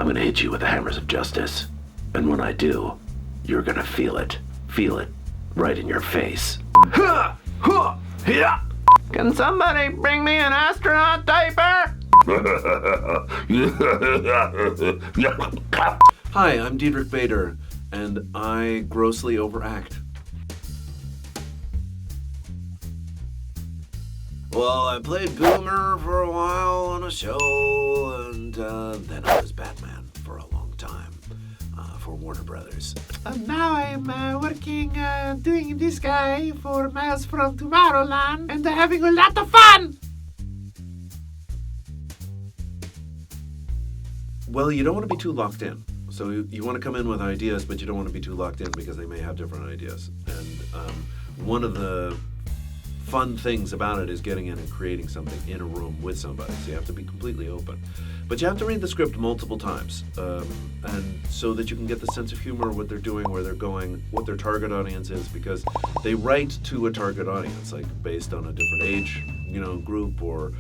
I'm gonna hit you with the hammers of justice. And when I do, you're gonna feel it. Feel it. Right in your face. Can somebody bring me an astronaut diaper? Hi, I'm Diedrich Bader, and I grossly overact. Well, I played Boomer for a while on a show, and then I was Batman for a long time for Warner Brothers. And now I'm working, doing this guy for Miles from Tomorrowland, and having a lot of fun! Well, you don't want to be too locked in. So you want to come in with ideas, but you don't want to be too locked in because they may have different ideas. And one of the fun things about it is getting in and creating something in a room with somebody. So you have to be completely open. But you have to read the script multiple times, and so that you can get the sense of humor, what they're doing, where they're going, what their target audience is, because they write to a target audience, like based on a different age, group or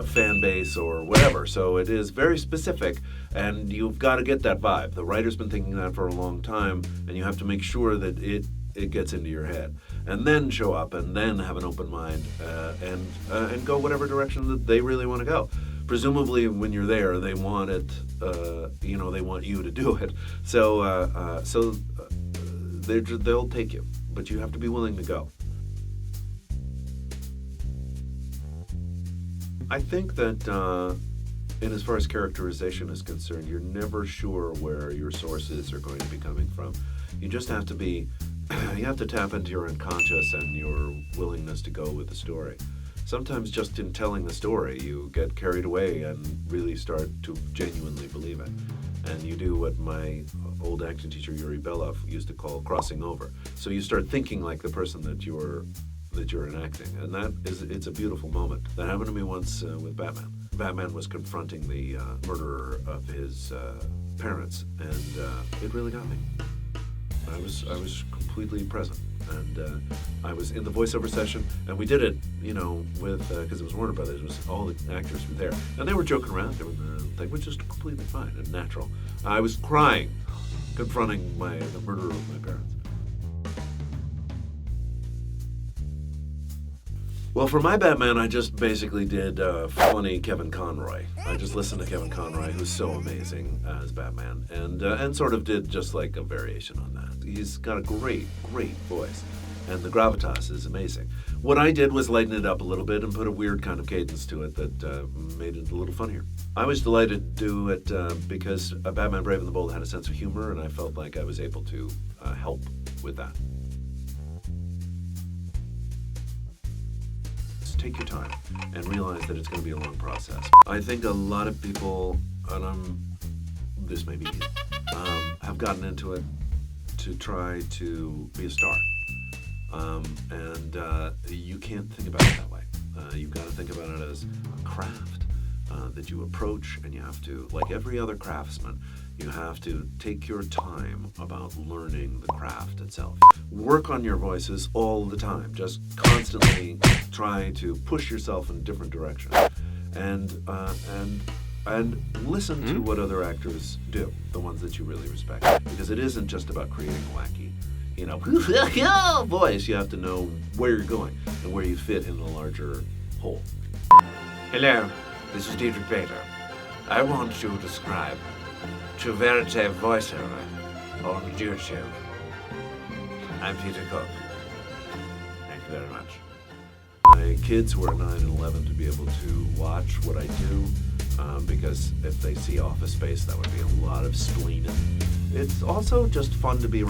fan base or whatever. So it is very specific, and you've got to get that vibe. The writer's been thinking that for a long time, and you have to make sure that it gets into your head, and then show up, and then have an open mind, and go whatever direction that they really want to go. Presumably, when you're there, they want it. They want you to do it. So they'll take you, but you have to be willing to go. I think that, in as far as characterization is concerned, you're never sure where your sources are going to be coming from. You just have to be. You have to tap into your unconscious and your willingness to go with the story. Sometimes just in telling the story, you get carried away and really start to genuinely believe it. And you do what my old acting teacher, Yuri Belov, used to call crossing over. So you start thinking like the person that you're enacting. And it's a beautiful moment. That happened to me once with Batman. Batman was confronting the murderer of his parents, and it really got me. I was completely present, and I was in the voiceover session, and we did it, with because it was Warner Brothers. It was all the actors were there, and they were joking around. They were just completely fine and natural. I was crying, confronting the murderer of my parents. Well, for my Batman, I just basically did funny Kevin Conroy. I just listened to Kevin Conroy, who's so amazing as Batman, and sort of did just like a variation on that. He's got a great, great voice, and the gravitas is amazing. What I did was lighten it up a little bit and put a weird kind of cadence to it that made it a little funnier. I was delighted to do it because Batman Brave and the Bold had a sense of humor, and I felt like I was able to help with that. Take your time and realize that it's going to be a long process. I think a lot of people, and this may be you, have gotten into it to try to be a star. And you can't think about it that way. You've got to think about it as a craft that you approach, and you have to, like every other craftsman, you have to take your time about learning the craft itself. Work on your voices all the time. Just constantly try to push yourself in different directions, and listen to what other actors do, the ones that you really respect, because it isn't just about creating a wacky, voice. You have to know where you're going and where you fit in the larger whole. Hello, this is Diedrich Bader. I want to describe true verite voiceover on YouTube. I'm Peter Cook. Thank you very much. My kids who are 9 and 11 to be able to watch what I do, because if they see Office Space, that would be a lot of spleening. It's also just fun to be around.